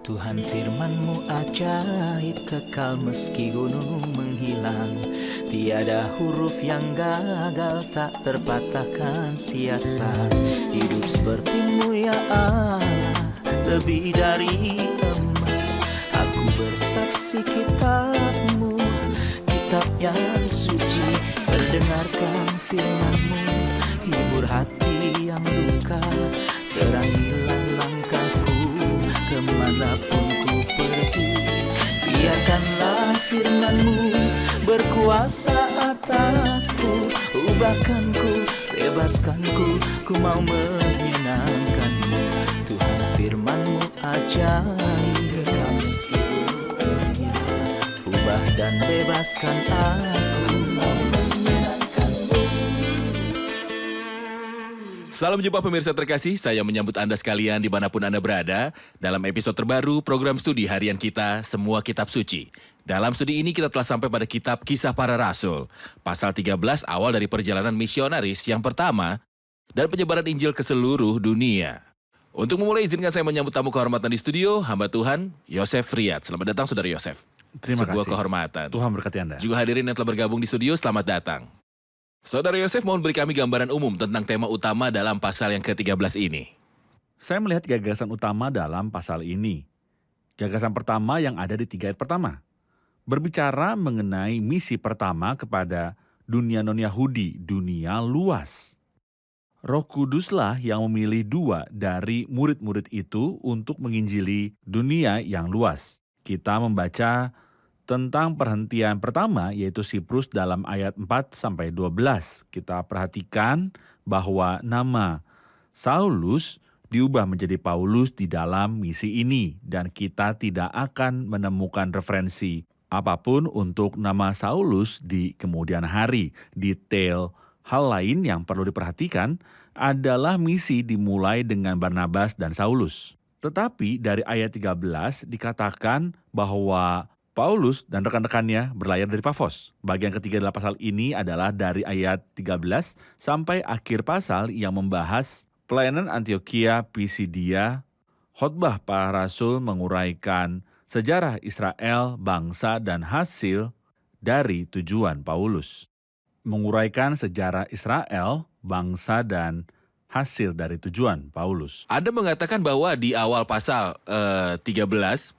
Tuhan firman-Mu ajaib, kekal meski gunung menghilang. Tiada huruf yang gagal, tak terpatahkan siasat. Hidup seperti-Mu ya Allah, lebih dari emas. Aku bersaksi kitab-Mu, kitab yang suci. Mendengarkan firman-Mu, hibur hati yang luka. Terangilah langkahku kemanapun ku pergi. Biarkanlah firman-Mu berkuasa atasku. Ubahkanku, bebaskanku, ku mau menyenangkan-Mu. Tuhan firman-Mu ajaib, kekal meski dunia. Ubah dan bebaskan aku, mau menyenangkan-Mu. Salam jumpa pemirsa terkasih, saya menyambut Anda sekalian dimanapun Anda berada dalam episode terbaru program studi harian kita, Semua Kitab Suci. Dalam studi ini kita telah sampai pada kitab Kisah Para Rasul, pasal 13 awal dari perjalanan misionaris yang pertama dan penyebaran Injil ke seluruh dunia. Untuk memulai izinkan saya menyambut tamu kehormatan di studio, hamba Tuhan, Yosef Riyad. Selamat datang Saudara Yosef. Terima Sebuah kasih. kehormatan. Tuhan berkati Anda. Juga hadirin yang telah bergabung di studio, selamat datang. Saudara Yosef mohon beri kami gambaran umum tentang tema utama dalam pasal yang ke-13 ini. Saya melihat gagasan utama dalam pasal ini. Gagasan pertama yang ada di 3 ayat pertama. Berbicara mengenai misi pertama kepada dunia non-Yahudi, dunia luas. Roh Kuduslah yang memilih 2 dari murid-murid itu untuk menginjili dunia yang luas. Kita membaca tentang perhentian pertama yaitu Siprus dalam ayat 4-12. Kita perhatikan bahwa nama Saulus diubah menjadi Paulus di dalam misi ini dan kita tidak akan menemukan referensi apapun untuk nama Saulus di kemudian hari. Detail hal lain yang perlu diperhatikan adalah misi dimulai dengan Barnabas dan Saulus. Tetapi dari ayat 13 dikatakan bahwa Paulus dan rekan-rekannya berlayar dari Pafos. Bagian ketiga dalam pasal ini adalah dari ayat 13 sampai akhir pasal yang membahas pelayanan Antiokhia Pisidia. Khotbah para rasul menguraikan sejarah Israel, bangsa dan hasil dari tujuan Paulus. Menguraikan sejarah Israel, bangsa dan hasil dari tujuan Paulus. Anda mengatakan bahwa di awal pasal 13,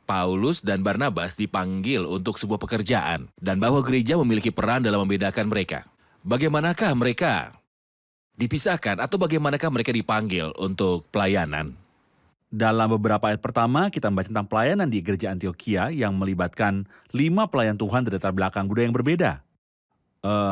Paulus dan Barnabas dipanggil untuk sebuah pekerjaan dan bahwa gereja memiliki peran dalam membedakan mereka. Bagaimanakah mereka dipisahkan atau bagaimanakah mereka dipanggil untuk pelayanan? Dalam beberapa ayat pertama, kita membaca tentang pelayanan di gereja Antiokhia yang melibatkan 5 pelayan Tuhan dari latar belakang budaya yang berbeda.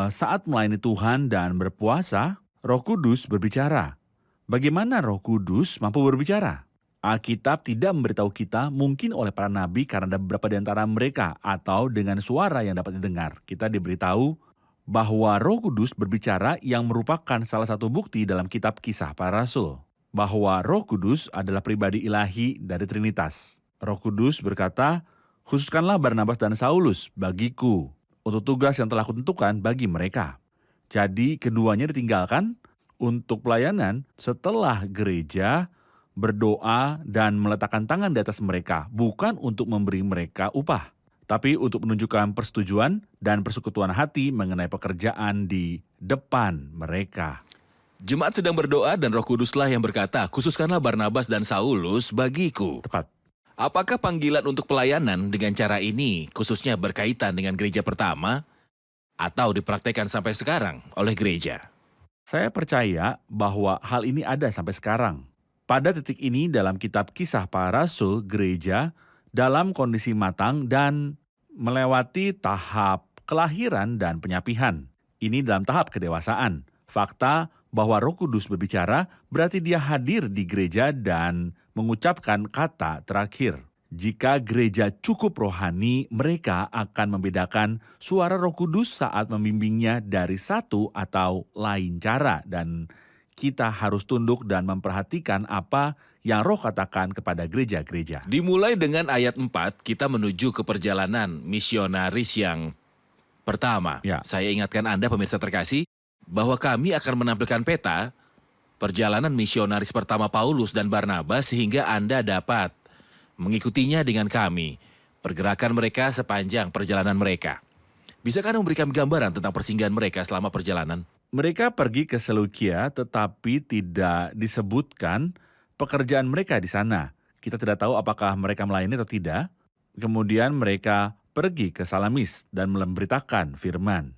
Saat melayani Tuhan dan berpuasa, Roh Kudus berbicara. Bagaimana Roh Kudus mampu berbicara? Alkitab tidak memberitahu kita mungkin oleh para nabi karena ada beberapa di antara mereka atau dengan suara yang dapat didengar. Kita diberitahu bahwa Roh Kudus berbicara yang merupakan salah satu bukti dalam kitab Kisah Para Rasul. Bahwa Roh Kudus adalah pribadi ilahi dari Trinitas. Roh Kudus berkata, "Khususkanlah Barnabas dan Saulus bagiku untuk tugas yang telah kutentukan bagi mereka." Jadi keduanya ditinggalkan untuk pelayanan setelah gereja berdoa dan meletakkan tangan di atas mereka, bukan untuk memberi mereka upah, tapi untuk menunjukkan persetujuan dan persekutuan hati mengenai pekerjaan di depan mereka. Jemaat sedang berdoa dan Roh Kuduslah yang berkata, "Khususkanlah Barnabas dan Saulus bagiku." Tepat. Apakah panggilan untuk pelayanan dengan cara ini khususnya berkaitan dengan gereja pertama atau dipraktekkan sampai sekarang oleh gereja? Saya percaya bahwa hal ini ada sampai sekarang. Pada titik ini dalam kitab Kisah Para Rasul, gereja dalam kondisi matang dan melewati tahap kelahiran dan penyapihan. Ini dalam tahap kedewasaan. Fakta bahwa Roh Kudus berbicara berarti dia hadir di gereja dan mengucapkan kata terakhir. Jika gereja cukup rohani, mereka akan membedakan suara Roh Kudus saat membimbingnya dari satu atau lain cara. Dan kita harus tunduk dan memperhatikan apa yang Roh katakan kepada gereja-gereja. Dimulai dengan ayat 4, kita menuju ke perjalanan misionaris yang pertama. Ya. Saya ingatkan Anda pemirsa terkasih, bahwa kami akan menampilkan peta perjalanan misionaris pertama Paulus dan Barnabas sehingga Anda dapat mengikutinya dengan kami, pergerakan mereka sepanjang perjalanan mereka. Bisakah Anda memberikan gambaran tentang persinggahan mereka selama perjalanan? Mereka pergi ke Seleukia tetapi tidak disebutkan pekerjaan mereka di sana. Kita tidak tahu apakah mereka melayani atau tidak. Kemudian mereka pergi ke Salamis dan memberitakan firman.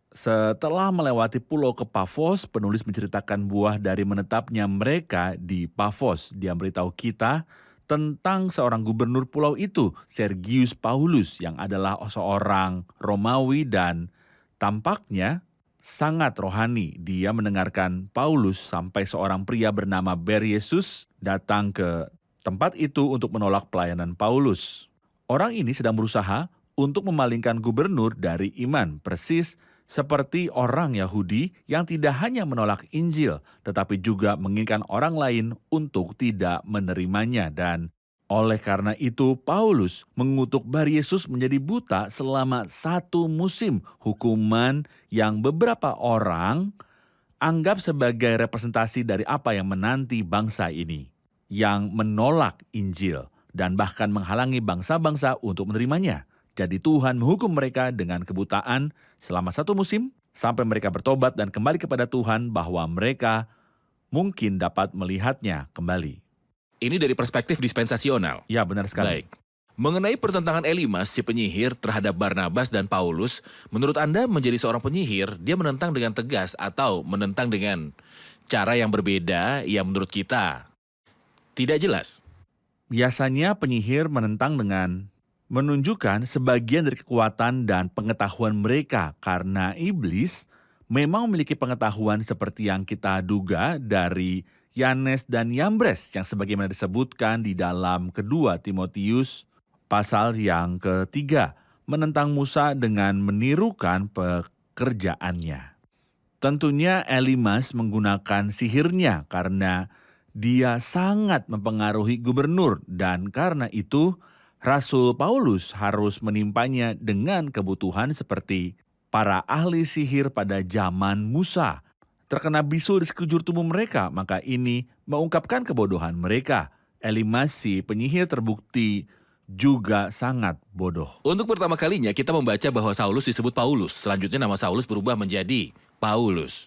Setelah melewati pulau ke Pafos, penulis menceritakan buah dari menetapnya mereka di Pafos. Dia memberitahu kita tentang seorang gubernur pulau itu, Sergius Paulus, yang adalah seorang Romawi dan tampaknya sangat rohani. Dia mendengarkan Paulus sampai seorang pria bernama Beryesus datang ke tempat itu untuk menolak pelayanan Paulus. Orang ini sedang berusaha untuk memalingkan gubernur dari iman, persis seperti orang Yahudi yang tidak hanya menolak Injil, tetapi juga menginginkan orang lain untuk tidak menerimanya. Dan oleh karena itu, Paulus mengutuk Baryesus menjadi buta selama 1 musim, hukuman yang beberapa orang anggap sebagai representasi dari apa yang menanti bangsa ini, yang menolak Injil dan bahkan menghalangi bangsa-bangsa untuk menerimanya. Jadi Tuhan menghukum mereka dengan kebutaan selama 1 musim sampai mereka bertobat dan kembali kepada Tuhan bahwa mereka mungkin dapat melihatnya kembali. Ini dari perspektif dispensasional. Ya, benar sekali. Baik. Mengenai pertentangan Elimas, si penyihir, terhadap Barnabas dan Paulus, menurut Anda menjadi seorang penyihir, dia menentang dengan tegas atau menentang dengan cara yang berbeda yang menurut kita tidak jelas? Biasanya penyihir menentang dengan menunjukkan sebagian dari kekuatan dan pengetahuan mereka karena iblis memang memiliki pengetahuan seperti yang kita duga dari Yanes dan Yambres yang sebagaimana disebutkan di dalam kedua Timotius pasal yang ketiga, menentang Musa dengan menirukan pekerjaannya. Tentunya Elimas menggunakan sihirnya karena dia sangat mempengaruhi gubernur dan karena itu Rasul Paulus harus menimpanya dengan kebutuhan seperti para ahli sihir pada zaman Musa. Terkena bisul di sekujur tubuh mereka, maka ini mengungkapkan kebodohan mereka. Elimas si penyihir terbukti juga sangat bodoh. Untuk pertama kalinya kita membaca bahwa Saulus disebut Paulus. Selanjutnya nama Saulus berubah menjadi Paulus.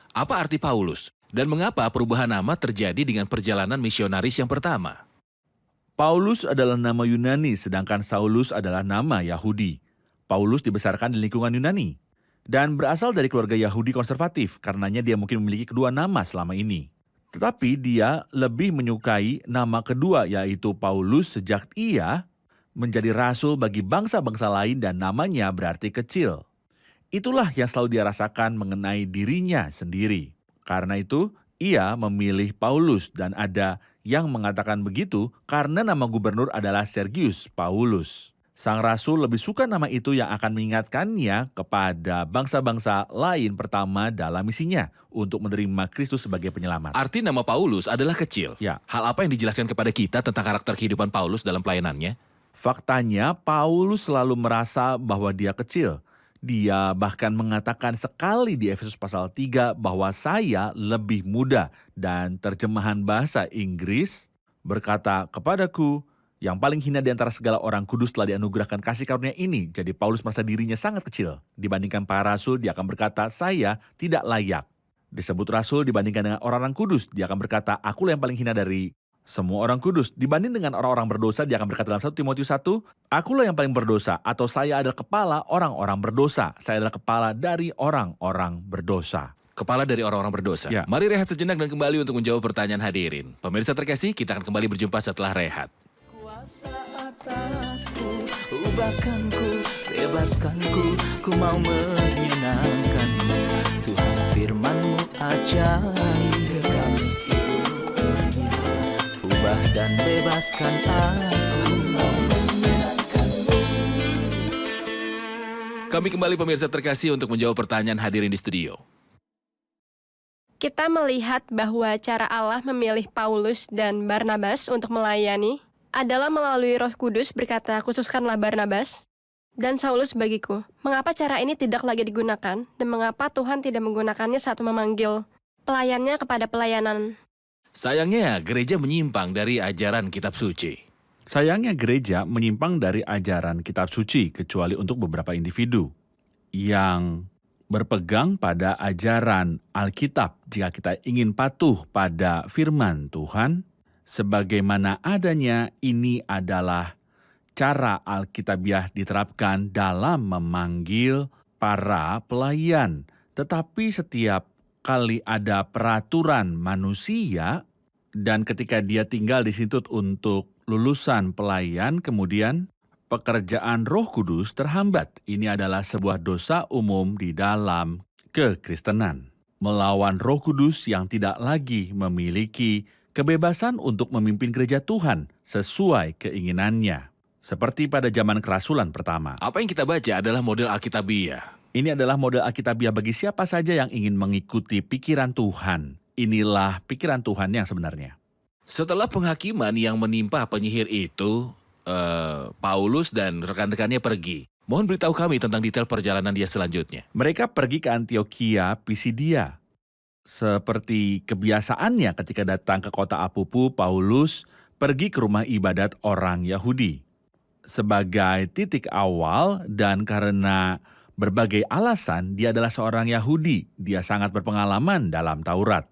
Apa arti Paulus? Dan mengapa perubahan nama terjadi dengan perjalanan misionaris yang pertama? Paulus adalah nama Yunani, sedangkan Saulus adalah nama Yahudi. Paulus dibesarkan di lingkungan Yunani dan berasal dari keluarga Yahudi konservatif, karenanya dia mungkin memiliki kedua nama selama ini. Tetapi dia lebih menyukai nama kedua, yaitu Paulus, sejak ia menjadi rasul bagi bangsa-bangsa lain dan namanya berarti kecil. Itulah yang selalu dia rasakan mengenai dirinya sendiri. Karena itu, ia memilih Paulus dan ada yang mengatakan begitu karena nama gubernur adalah Sergius Paulus. Sang rasul lebih suka nama itu yang akan mengingatkannya kepada bangsa-bangsa lain pertama dalam misinya untuk menerima Kristus sebagai penyelamat. Arti nama Paulus adalah kecil. Ya. Hal apa yang dijelaskan kepada kita tentang karakter kehidupan Paulus dalam pelayanannya? Faktanya, Paulus selalu merasa bahwa dia kecil. Dia bahkan mengatakan sekali di Efesus pasal 3 bahwa saya lebih muda, dan terjemahan bahasa Inggris berkata kepadaku, yang paling hina di antara segala orang kudus telah dianugerahkan kasih karunia ini. Jadi Paulus merasa dirinya sangat kecil. Dibandingkan para rasul, dia akan berkata, saya tidak layak. Disebut rasul dibandingkan dengan orang-orang kudus, dia akan berkata, akulah yang paling hina dari semua orang kudus. Dibanding dengan orang-orang berdosa, dia akan berkata dalam 1 Timotius 1, akulah yang paling berdosa, atau saya adalah kepala orang-orang berdosa. Saya adalah kepala dari orang-orang berdosa. Kepala dari orang-orang berdosa. Ya. Mari rehat sejenak dan kembali untuk menjawab pertanyaan hadirin. Pemirsa terkasih, kita akan kembali berjumpa setelah rehat. Kuasa atasku, ubahkanku, bebaskanku, ku mau menyenangkanmu. Tuhan firman-Mu ajaib, kekal meskipun ubah dan bebaskan aku, mau menyenangkanmu. Kami kembali pemirsa terkasih untuk menjawab pertanyaan hadirin di studio. Kita melihat bahwa cara Allah memilih Paulus dan Barnabas untuk melayani adalah melalui Roh Kudus berkata, khususkanlah Barnabas dan Saulus bagiku. Mengapa cara ini tidak lagi digunakan dan mengapa Tuhan tidak menggunakannya saat memanggil pelayannya kepada pelayanan? Sayangnya, gereja menyimpang dari ajaran kitab suci. Sayangnya gereja menyimpang dari ajaran kitab suci kecuali untuk beberapa individu yang berpegang pada ajaran Alkitab. Jika kita ingin patuh pada firman Tuhan, sebagaimana adanya, ini adalah cara Alkitabiah diterapkan dalam memanggil para pelayan. Tetapi setiap kali ada peraturan manusia, dan ketika dia tinggal di situ untuk lulusan pelayan, kemudian pekerjaan Roh Kudus terhambat. Ini adalah sebuah dosa umum di dalam kekristenan. Melawan Roh Kudus yang tidak lagi memiliki kebebasan untuk memimpin gereja Tuhan sesuai keinginannya. Seperti pada zaman kerasulan pertama. Apa yang kita baca adalah model Alkitabiah. Ini adalah model Alkitabiah bagi siapa saja yang ingin mengikuti pikiran Tuhan. Inilah pikiran Tuhan yang sebenarnya. Setelah penghakiman yang menimpa penyihir itu, Paulus dan rekan-rekannya pergi. Mohon beritahu kami tentang detail perjalanan dia selanjutnya. Mereka pergi ke Antioquia Pisidia. Seperti kebiasaannya ketika datang ke kota Apupu, Paulus pergi ke rumah ibadat orang Yahudi. Sebagai titik awal dan karena berbagai alasan, dia adalah seorang Yahudi. Dia sangat berpengalaman dalam Taurat.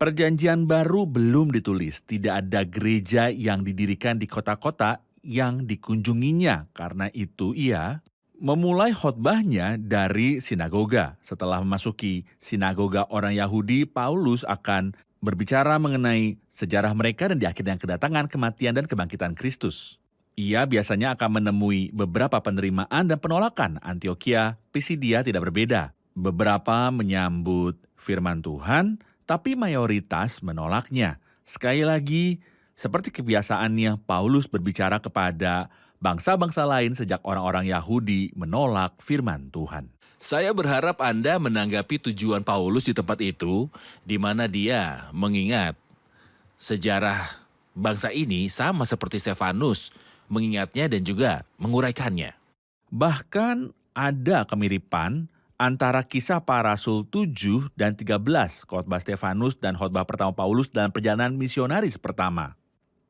Perjanjian baru belum ditulis. Tidak ada gereja yang didirikan di kota-kota yang dikunjunginya. Karena itu ia memulai khotbahnya dari sinagoga. Setelah memasuki sinagoga orang Yahudi, Paulus akan berbicara mengenai sejarah mereka dan di akhirnya kedatangan, kematian, dan kebangkitan Kristus. Ia biasanya akan menemui beberapa penerimaan dan penolakan. Antioquia Pisidia tidak berbeda. Beberapa menyambut firman Tuhan, tapi mayoritas menolaknya. Sekali lagi, seperti kebiasaannya, Paulus berbicara kepada bangsa-bangsa lain sejak orang-orang Yahudi menolak firman Tuhan. Saya berharap Anda menanggapi tujuan Paulus di tempat itu, di mana dia mengingat sejarah bangsa ini sama seperti Stefanus, mengingatnya dan juga menguraikannya. Bahkan ada kemiripan antara Kisah Para Rasul 7 dan 13, khotbah Stefanus dan khotbah pertama Paulus dalam perjalanan misionaris pertama.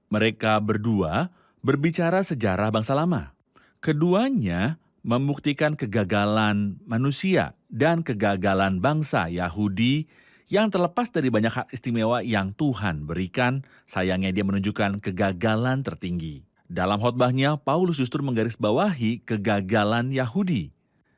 Mereka berdua berbicara sejarah bangsa lama. Keduanya membuktikan kegagalan manusia dan kegagalan bangsa Yahudi yang terlepas dari banyak hak istimewa yang Tuhan berikan. Sayangnya dia menunjukkan kegagalan tertinggi. Dalam khotbahnya, Paulus justru menggarisbawahi kegagalan Yahudi.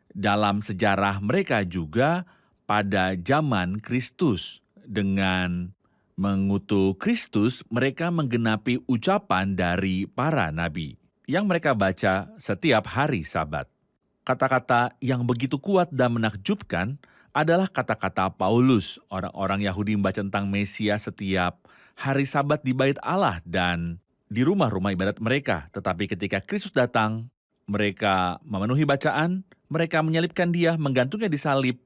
Dalam sejarah mereka juga pada zaman Kristus. Dengan mengutuk Kristus, mereka menggenapi ucapan dari para nabi yang mereka baca setiap hari Sabat. Kata-kata yang begitu kuat dan menakjubkan adalah kata-kata Paulus. Orang-orang Yahudi membaca tentang Mesias setiap hari Sabat di bait Allah dan di rumah-rumah ibadat mereka. Tetapi ketika Kristus datang, mereka memenuhi bacaan, mereka menyalibkan dia, menggantungnya di salib,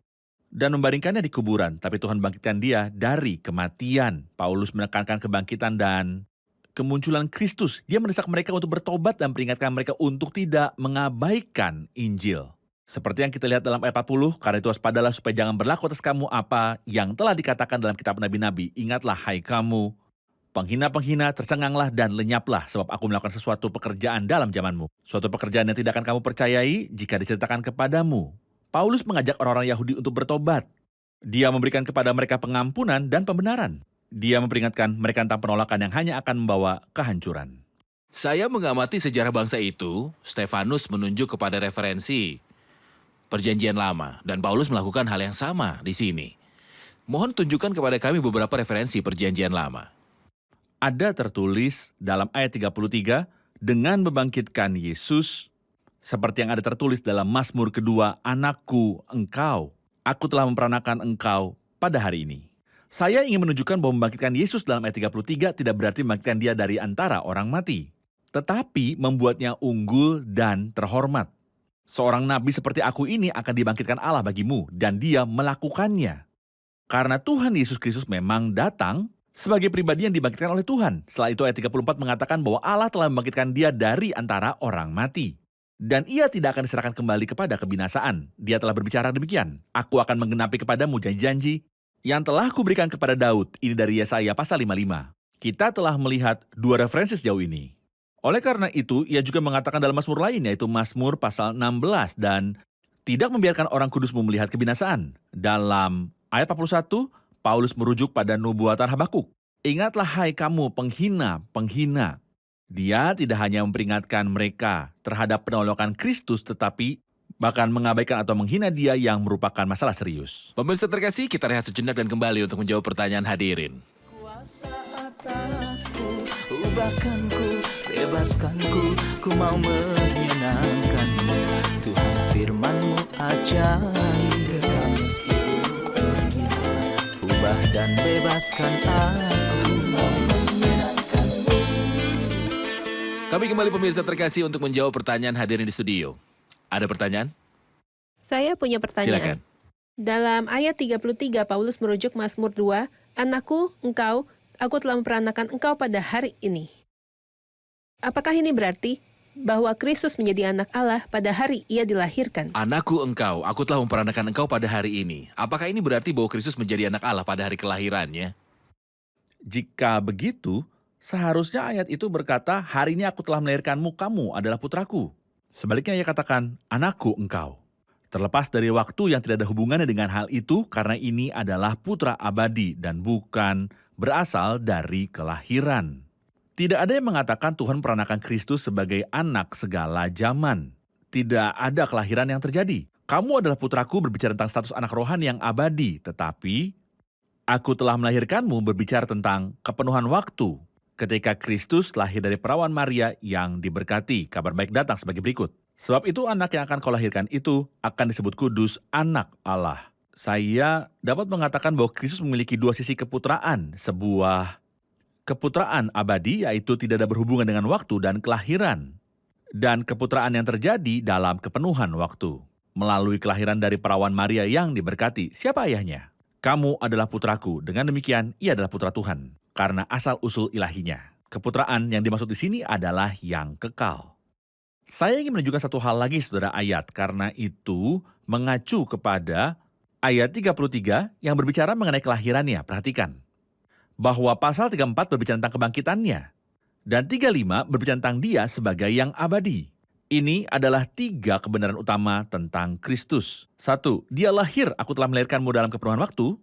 dan membaringkannya di kuburan. Tapi Tuhan bangkitkan dia dari kematian. Paulus menekankan kebangkitan dan kemunculan Kristus. Dia mendesak mereka untuk bertobat dan peringatkan mereka untuk tidak mengabaikan Injil. Seperti yang kita lihat dalam ayat 40, karena itu waspadalah supaya jangan berlaku atas kamu apa yang telah dikatakan dalam kitab nabi-nabi. Ingatlah hai kamu, penghina-penghina, tercenganglah dan lenyaplah, sebab aku melakukan sesuatu pekerjaan dalam zamanmu. Suatu pekerjaan yang tidak akan kamu percayai jika diceritakan kepadamu. Paulus mengajak orang-orang Yahudi untuk bertobat. Dia memberikan kepada mereka pengampunan dan pembenaran. Dia memperingatkan mereka tentang penolakan yang hanya akan membawa kehancuran. Saya mengamati sejarah bangsa itu, Stefanus menunjuk kepada referensi Perjanjian Lama, dan Paulus melakukan hal yang sama di sini. Mohon tunjukkan kepada kami beberapa referensi Perjanjian Lama. Ada tertulis dalam ayat 33, dengan membangkitkan Yesus, seperti yang ada tertulis dalam Mazmur kedua, anakku engkau, aku telah memperanakan engkau pada hari ini. Saya ingin menunjukkan bahwa membangkitkan Yesus dalam ayat 33 tidak berarti membangkitkan dia dari antara orang mati, tetapi membuatnya unggul dan terhormat. Seorang nabi seperti aku ini akan dibangkitkan Allah bagimu, dan dia melakukannya. Karena Tuhan Yesus Kristus memang datang sebagai pribadi yang dibangkitkan oleh Tuhan. Setelah itu ayat 34 mengatakan bahwa Allah telah membangkitkan dia dari antara orang mati. Dan ia tidak akan diserahkan kembali kepada kebinasaan. Dia telah berbicara demikian. Aku akan menggenapi kepadamu janji-janji yang telah kuberikan kepada Daud. Ini dari Yesaya pasal 55. Kita telah melihat dua referensi sejauh ini. Oleh karena itu, ia juga mengatakan dalam Mazmur lain, yaitu Mazmur pasal 16, dan tidak membiarkan orang kudusmu melihat kebinasaan. Dalam ayat 41, Paulus merujuk pada nubuatan Habakuk. Ingatlah hai kamu penghina. Dia tidak hanya memperingatkan mereka terhadap penolakan Kristus, tetapi bahkan mengabaikan atau menghina dia yang merupakan masalah serius. Pemirsa terkasih, kita rehat sejenak dan kembali untuk menjawab pertanyaan hadirin. Kuasa atasku, ubahkanku, bebaskanku, ku mau menyenangkanmu. Tuhan firman-Mu ajaib, kekal seluruhnya. Ubah dan bebaskan aku, mau menyenangkanmu. Kami kembali pemirsa terkasih untuk menjawab pertanyaan hadirin di studio. Ada pertanyaan? Saya punya Silakan. pertanyaan. Dalam ayat 33, Paulus merujuk Mazmur 2, "Anakku, engkau, aku telah memperanakan engkau pada hari ini." Apakah ini berarti bahwa Kristus menjadi anak Allah pada hari ia dilahirkan? Anakku engkau, aku telah memperanakan engkau pada hari ini. Apakah ini berarti bahwa Kristus menjadi anak Allah pada hari kelahirannya? Jika begitu, seharusnya ayat itu berkata, hari ini aku telah melahirkanmu, kamu adalah putraku. Sebaliknya ia katakan, anakku engkau. Terlepas dari waktu yang tidak ada hubungannya dengan hal itu, karena ini adalah putra abadi dan bukan berasal dari kelahiran. Tidak ada yang mengatakan Tuhan memperanakan Kristus sebagai anak segala zaman. Tidak ada kelahiran yang terjadi. Kamu adalah putraku berbicara tentang status anak rohani yang abadi, tetapi aku telah melahirkanmu berbicara tentang kepenuhan waktu. Ketika Kristus lahir dari perawan Maria yang diberkati, kabar baik datang sebagai berikut. Sebab itu anak yang akan kau lahirkan itu akan disebut kudus, anak Allah. Saya dapat mengatakan bahwa Kristus memiliki dua sisi keputraan. Sebuah keputraan abadi, yaitu tidak ada berhubungan dengan waktu dan kelahiran. Dan keputraan yang terjadi dalam kepenuhan waktu. Melalui kelahiran dari perawan Maria yang diberkati. Siapa ayahnya? Kamu adalah putraku. Dengan demikian, ia adalah putra Tuhan. Karena asal-usul ilahinya. Keputraan yang dimaksud di sini adalah yang kekal. Saya ingin menunjukkan satu hal lagi, saudara, ayat. Karena itu mengacu kepada ayat 33 yang berbicara mengenai kelahirannya. Perhatikan. Bahwa pasal 34 berbicara tentang kebangkitannya. Dan 35 berbicara tentang dia sebagai yang abadi. Ini adalah 3 kebenaran utama tentang Kristus. 1, dia lahir, aku telah melahirkanmu dalam kepenuhan waktu.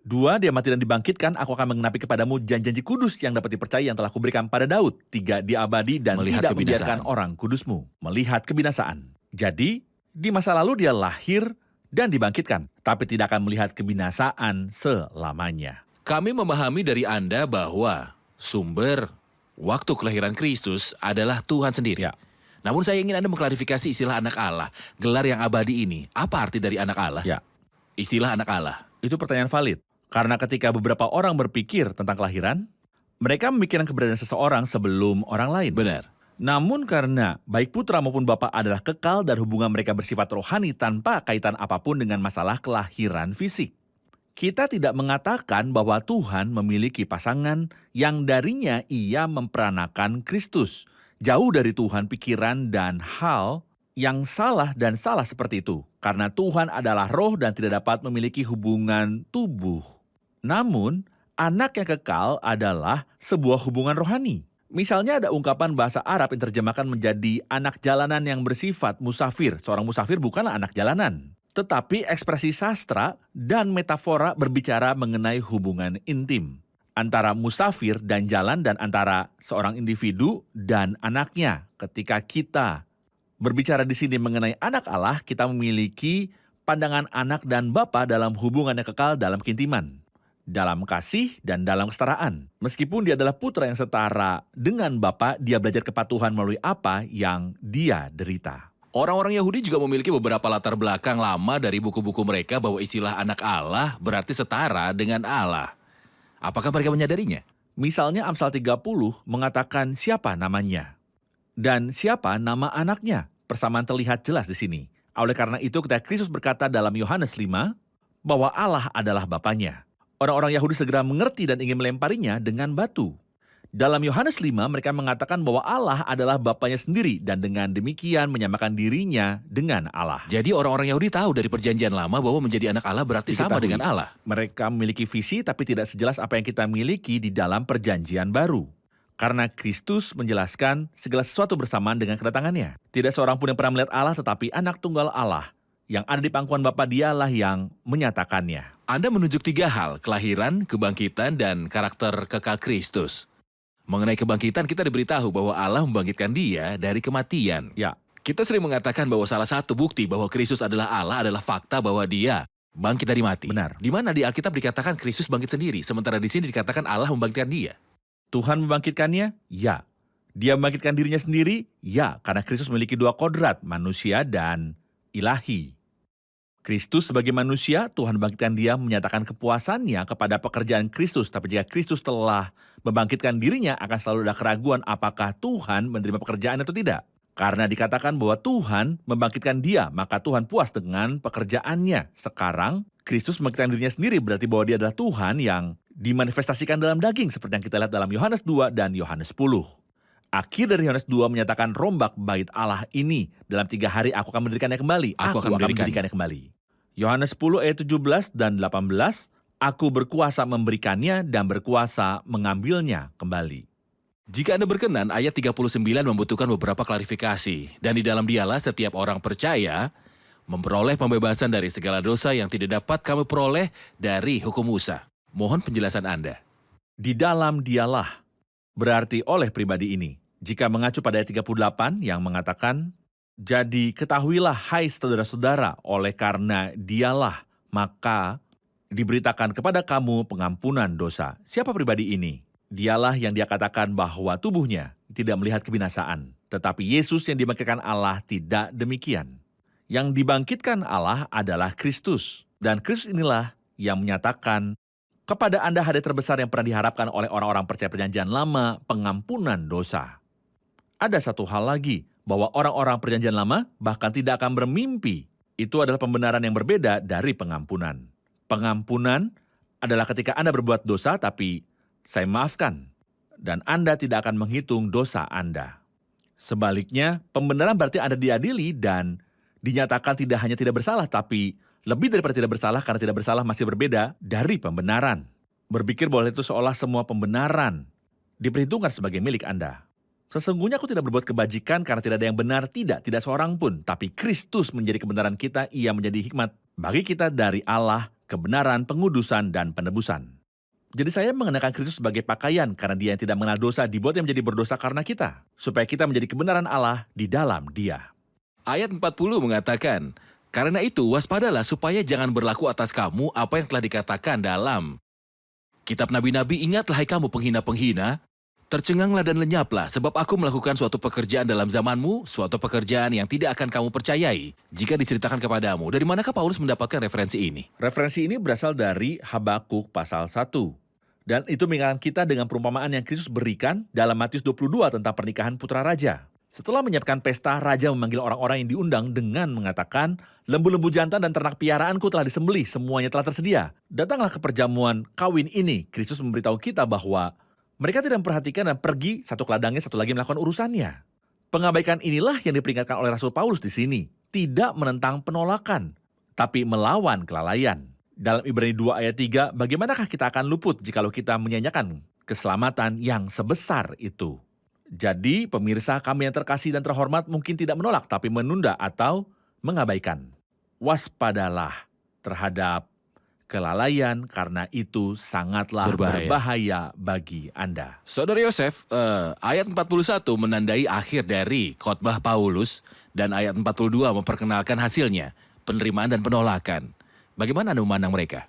2, dia mati dan dibangkitkan, aku akan mengenapi kepadamu janji-janji kudus yang dapat dipercaya yang telah kuberikan pada Daud. 3, dia abadi dan Melihat tidak kebinasaan. membiarkan orang kudusmu melihat kebinasaan. Jadi, di masa lalu dia lahir dan dibangkitkan, tapi tidak akan melihat kebinasaan selamanya. Kami memahami dari Anda bahwa sumber waktu kelahiran Kristus adalah Tuhan sendiri. Ya. Namun saya ingin Anda mengklarifikasi istilah anak Allah. Gelar yang abadi ini, apa arti dari anak Allah? Ya, Istilah anak Allah. itu pertanyaan valid. Karena ketika beberapa orang berpikir tentang kelahiran, mereka memikirkan keberadaan seseorang sebelum orang lain. Benar. Namun karena baik putra maupun bapa adalah kekal dan hubungan mereka bersifat rohani tanpa kaitan apapun dengan masalah kelahiran fisik. Kita tidak mengatakan bahwa Tuhan memiliki pasangan yang darinya ia memperanakan Kristus. Jauh dari Tuhan pikiran dan hal yang salah dan salah seperti itu. Karena Tuhan adalah roh dan tidak dapat memiliki hubungan tubuh. Namun, anak yang kekal adalah sebuah hubungan rohani. Misalnya ada ungkapan bahasa Arab yang terjemahkan menjadi anak jalanan yang bersifat musafir. Seorang musafir bukanlah anak jalanan. Tetapi ekspresi sastra dan metafora berbicara mengenai hubungan intim. Antara musafir dan jalan dan antara seorang individu dan anaknya. Ketika kita berbicara di sini mengenai anak Allah, kita memiliki pandangan anak dan bapa dalam hubungan yang kekal dalam keintiman. Dalam kasih dan dalam kesetaraan. Meskipun dia adalah putra yang setara dengan bapa, dia belajar kepatuhan melalui apa yang dia derita. Orang-orang Yahudi juga memiliki beberapa latar belakang lama dari buku-buku mereka bahwa istilah anak Allah berarti setara dengan Allah. Apakah mereka menyadarinya? Misalnya Amsal 30 mengatakan siapa namanya. Dan siapa nama anaknya. Persamaan terlihat jelas di sini. Oleh karena itu ketika Kristus berkata dalam Yohanes 5 bahwa Allah adalah Bapanya. Orang-orang Yahudi segera mengerti dan ingin melemparinya dengan batu. Dalam Yohanes 5 mereka mengatakan bahwa Allah adalah Bapanya sendiri dan dengan demikian menyamakan dirinya dengan Allah. Jadi orang-orang Yahudi tahu dari perjanjian lama bahwa menjadi anak Allah berarti sama Diketahui. dengan Allah. Mereka memiliki visi tapi tidak sejelas apa yang kita miliki di dalam perjanjian baru. Karena Kristus menjelaskan segala sesuatu bersamaan dengan kedatangannya. Tidak seorang pun yang pernah melihat Allah, tetapi anak tunggal Allah yang ada di pangkuan Bapa, dialah yang menyatakannya. Anda menunjuk 3 hal, kelahiran, kebangkitan, dan karakter kekal Kristus. Mengenai kebangkitan, kita diberitahu bahwa Allah membangkitkan dia dari kematian. Ya, Kita sering mengatakan bahwa salah satu bukti bahwa Kristus adalah Allah adalah fakta bahwa dia bangkit dari mati. benar. Di mana di Alkitab dikatakan Kristus bangkit sendiri, sementara di sini dikatakan Allah membangkitkan dia. Tuhan membangkitkannya? Ya. Dia membangkitkan dirinya sendiri? Ya, karena Kristus memiliki 2 kodrat, manusia dan ilahi. Kristus sebagai manusia, Tuhan membangkitkan dia menyatakan kepuasannya kepada pekerjaan Kristus. Tapi jika Kristus telah membangkitkan dirinya, akan selalu ada keraguan apakah Tuhan menerima pekerjaan atau tidak. Karena dikatakan bahwa Tuhan membangkitkan dia, maka Tuhan puas dengan pekerjaannya. Sekarang, Kristus membangkitkan dirinya sendiri berarti bahwa dia adalah Tuhan yang dimanifestasikan dalam daging, seperti yang kita lihat dalam Yohanes 2 dan Yohanes 10. Akhir dari Yohanes 2 menyatakan rombak bait Allah ini. Dalam 3 hari aku akan mendirikannya kembali. Aku akan mendirikannya kembali. Yohanes 10 ayat 17 dan 18, aku berkuasa memberikannya dan berkuasa mengambilnya kembali. Jika Anda berkenan, ayat 39 membutuhkan beberapa klarifikasi. Dan di dalam dialah setiap orang percaya memperoleh pembebasan dari segala dosa yang tidak dapat kami peroleh dari hukum Musa. Mohon penjelasan Anda. Di dalam dialah, berarti oleh pribadi ini. Jika mengacu pada ayat 38 yang mengatakan, jadi ketahuilah hai saudara-saudara, oleh karena dialah, maka diberitakan kepada kamu pengampunan dosa. Siapa pribadi ini? Dialah yang dia katakan bahwa tubuhnya tidak melihat kebinasaan. Tetapi Yesus yang dibangkitkan Allah tidak demikian. Yang dibangkitkan Allah adalah Kristus. Dan Kristus inilah yang menyatakan kepada Anda hadiah terbesar yang pernah diharapkan oleh orang-orang percaya perjanjian lama, pengampunan dosa. Ada satu hal lagi, bahwa orang-orang perjanjian lama bahkan tidak akan bermimpi. Itu adalah pembenaran yang berbeda dari pengampunan. Pengampunan adalah ketika Anda berbuat dosa, tapi saya maafkan. Dan Anda tidak akan menghitung dosa Anda. Sebaliknya, pembenaran berarti Anda diadili dan dinyatakan tidak hanya tidak bersalah, tapi lebih daripada tidak bersalah, karena tidak bersalah masih berbeda dari pembenaran. Berpikir bahwa itu seolah semua pembenaran diperhitungkan sebagai milik Anda. Sesungguhnya aku tidak berbuat kebajikan karena tidak ada yang benar, tidak seorang pun. Tapi Kristus menjadi kebenaran kita, ia menjadi hikmat bagi kita dari Allah, kebenaran, pengudusan, dan penebusan. Jadi saya mengenakan Kristus sebagai pakaian karena dia yang tidak mengenal dosa dibuat yang menjadi berdosa karena kita. Supaya kita menjadi kebenaran Allah di dalam dia. Ayat 40 mengatakan, karena itu waspadalah supaya jangan berlaku atas kamu apa yang telah dikatakan dalam Kitab Nabi-Nabi, ingatlah hai kamu penghina-penghina, tercenganglah dan lenyaplah, sebab aku melakukan suatu pekerjaan dalam zamanmu, suatu pekerjaan yang tidak akan kamu percayai jika diceritakan kepadamu. Dari manakah Paulus mendapatkan referensi ini? Referensi ini berasal dari Habakuk pasal 1. Dan itu mengingatkan kita dengan perumpamaan yang Kristus berikan dalam Matius 22 tentang pernikahan putra raja. Setelah menyiapkan pesta, raja memanggil orang-orang yang diundang dengan mengatakan, lembu-lembu jantan dan ternak piaraanku telah disembelih, semuanya telah tersedia. Datanglah ke perjamuan kawin ini. Kristus memberitahu kita bahwa mereka tidak memperhatikan dan pergi, satu ke ladangnya, satu lagi melakukan urusannya. Pengabaikan inilah yang diperingatkan oleh Rasul Paulus di sini. Tidak menentang penolakan, tapi melawan kelalaian. Dalam Ibrani 2 ayat 3, bagaimanakah kita akan luput jikalau kita menyanyikan keselamatan yang sebesar itu? Jadi, pemirsa kami yang terkasih dan terhormat mungkin tidak menolak, tapi menunda atau mengabaikan. Waspadalah terhadap kelalaian, karena itu sangatlah berbahaya bagi Anda. Saudara Yosef, ayat 41 menandai akhir dari khotbah Paulus dan ayat 42 memperkenalkan hasilnya, penerimaan dan penolakan. Bagaimana Anda memandang mereka?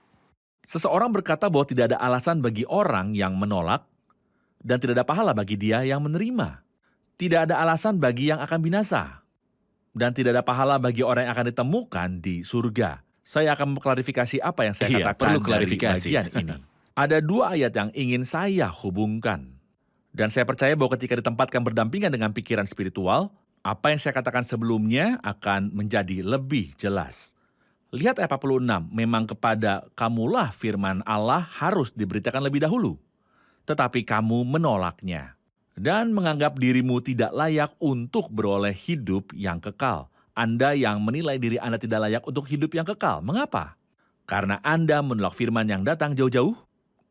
Seseorang berkata bahwa tidak ada alasan bagi orang yang menolak dan tidak ada pahala bagi dia yang menerima. Tidak ada alasan bagi yang akan binasa dan tidak ada pahala bagi orang yang akan ditemukan di surga. Saya akan mengklarifikasi apa yang saya katakan perlu klarifikasi. dari bagian ini. Ada 2 ayat yang ingin saya hubungkan. Dan saya percaya bahwa ketika ditempatkan berdampingan dengan pikiran spiritual, apa yang saya katakan sebelumnya akan menjadi lebih jelas. Lihat ayat 46, memang kepada kamulah firman Allah harus diberitakan lebih dahulu. Tetapi kamu menolaknya dan menganggap dirimu tidak layak untuk beroleh hidup yang kekal. Anda yang menilai diri Anda tidak layak untuk hidup yang kekal. Mengapa? Karena Anda menolak firman yang datang jauh-jauh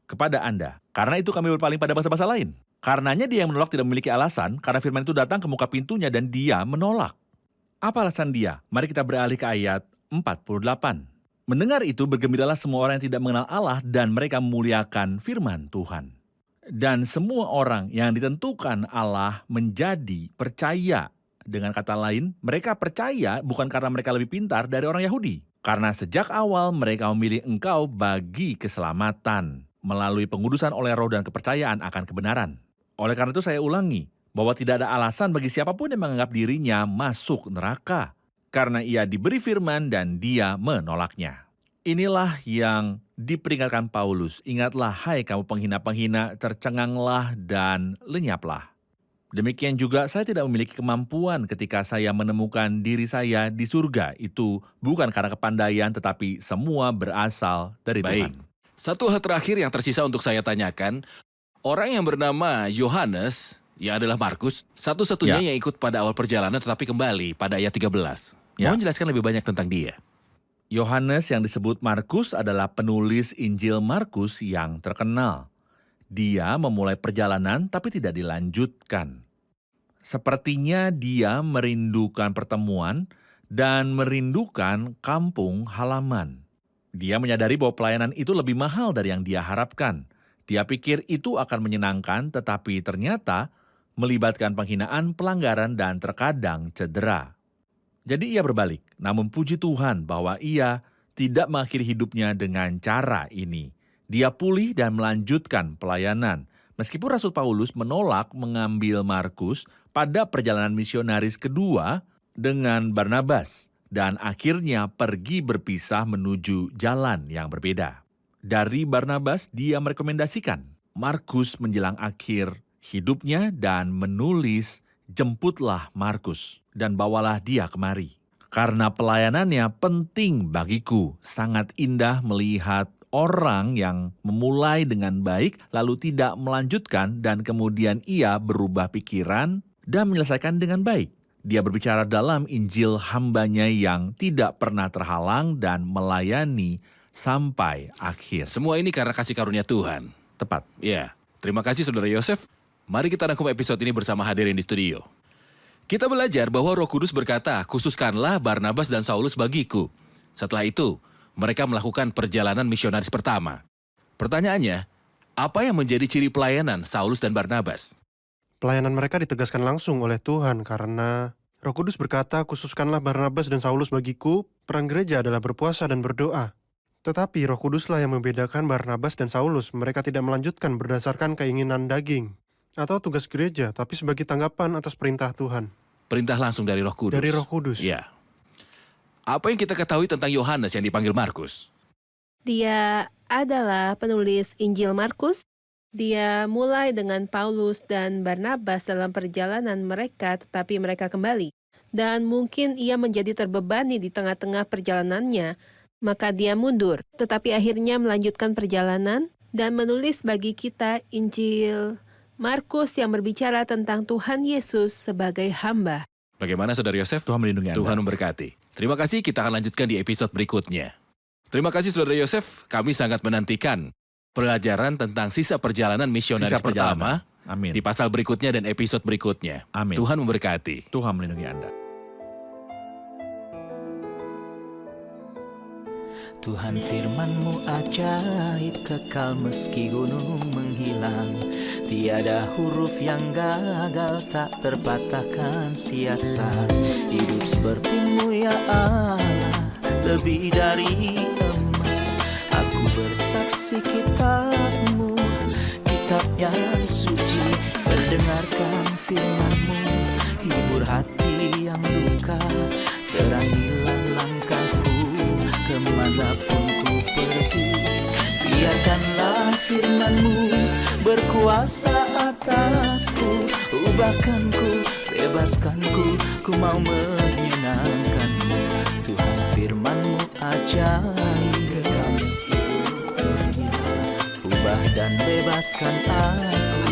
kepada Anda. Karena itu kami berpaling pada bahasa-bahasa lain. Karenanya dia yang menolak tidak memiliki alasan, karena firman itu datang ke muka pintunya dan dia menolak. Apa alasan dia? Mari kita beralih ke ayat 48. Mendengar itu bergembiralah semua orang yang tidak mengenal Allah dan mereka memuliakan firman Tuhan. Dan semua orang yang ditentukan Allah menjadi percaya. Dengan kata lain, mereka percaya bukan karena mereka lebih pintar dari orang Yahudi. Karena sejak awal mereka memilih engkau bagi keselamatan, melalui pengudusan oleh roh dan kepercayaan akan kebenaran. Oleh karena itu saya ulangi, bahwa tidak ada alasan bagi siapapun yang menganggap dirinya masuk neraka. Karena ia diberi firman dan dia menolaknya. Inilah yang diperingatkan Paulus. Ingatlah hai kamu penghina-penghina, tercenganglah dan lenyaplah. Demikian juga saya tidak memiliki kemampuan ketika saya menemukan diri saya di surga. Itu bukan karena kepandaian tetapi semua berasal dari Baik. Tuhan. Satu hal terakhir yang tersisa untuk saya tanyakan, orang yang bernama Yohanes, yang adalah Markus, satu-satunya yang ikut pada awal perjalanan tetapi kembali pada ayat 13. Ya. Mohon jelaskan lebih banyak tentang dia. Yohanes yang disebut Markus adalah penulis Injil Markus yang terkenal. Dia memulai perjalanan tapi tidak dilanjutkan. Sepertinya dia merindukan pertemuan dan merindukan kampung halaman. Dia menyadari bahwa pelayanan itu lebih mahal dari yang dia harapkan. Dia pikir itu akan menyenangkan tetapi ternyata melibatkan penghinaan, pelanggaran, dan terkadang cedera. Jadi ia berbalik, namun puji Tuhan bahwa ia tidak mengakhiri hidupnya dengan cara ini. Dia pulih dan melanjutkan pelayanan. Meskipun Rasul Paulus menolak mengambil Markus pada perjalanan misionaris kedua dengan Barnabas dan akhirnya pergi berpisah menuju jalan yang berbeda. Dari Barnabas dia merekomendasikan Markus menjelang akhir hidupnya dan menulis, "Jemputlah Markus dan bawalah dia kemari. Karena pelayanannya penting bagiku, sangat indah melihat orang yang memulai dengan baik lalu tidak melanjutkan dan kemudian ia berubah pikiran dan menyelesaikan dengan baik. Dia berbicara dalam Injil hambanya yang tidak pernah terhalang dan melayani sampai akhir." Semua ini karena kasih karunia Tuhan. Tepat. Ya, terima kasih Saudara Yosef. Mari kita rangkum episode ini bersama hadirin di studio. Kita belajar bahwa Roh Kudus berkata, "Khususkanlah Barnabas dan Saulus bagiku." Setelah itu, mereka melakukan perjalanan misionaris pertama. Pertanyaannya, apa yang menjadi ciri pelayanan Saulus dan Barnabas? Pelayanan mereka ditegaskan langsung oleh Tuhan karena Roh Kudus berkata, "Khususkanlah Barnabas dan Saulus bagiku." Peran gereja adalah berpuasa dan berdoa. Tetapi Roh Kuduslah yang membedakan Barnabas dan Saulus. Mereka tidak melanjutkan berdasarkan keinginan daging atau tugas gereja, tapi sebagai tanggapan atas perintah Tuhan. Perintah langsung dari Roh Kudus. Dari Roh Kudus. Ya. Apa yang kita ketahui tentang Yohanes yang dipanggil Markus? Dia adalah penulis Injil Markus. Dia mulai dengan Paulus dan Barnabas dalam perjalanan mereka, tetapi mereka kembali. Dan mungkin ia menjadi terbebani di tengah-tengah perjalanannya, maka dia mundur. Tetapi akhirnya melanjutkan perjalanan dan menulis bagi kita Injil Markus yang berbicara tentang Tuhan Yesus sebagai hamba. Bagaimana Saudara Yosef? Tuhan melindungi Anda. Tuhan memberkati. Terima kasih, kita akan lanjutkan di episode berikutnya. Terima kasih Saudara Yosef, kami sangat menantikan pelajaran tentang sisa perjalanan misionaris Sisa perjalanan. pertama Amin. di pasal berikutnya dan episode berikutnya. Amin. Tuhan memberkati. Tuhan melindungi Anda. Tuhan firman-Mu ajaib, kekal meski gunung menghilang. Tiada huruf yang gagal, tak terpatahkan siasat. Hidup seperti-Mu ya Allah, lebih dari emas. Aku bersaksi kitab-Mu, kitab yang suci. Mendengarkan firman-Mu, hibur hati yang duka. Terangilah langkahku kemanapun ku pergi. Biarkanlah firman-Mu berkuasa atasku. Ubahkanku, bebaskanku, ku mau menyenangkan-Mu. Tuhan firman-Mu ajaib, ubah dan bebaskan aku.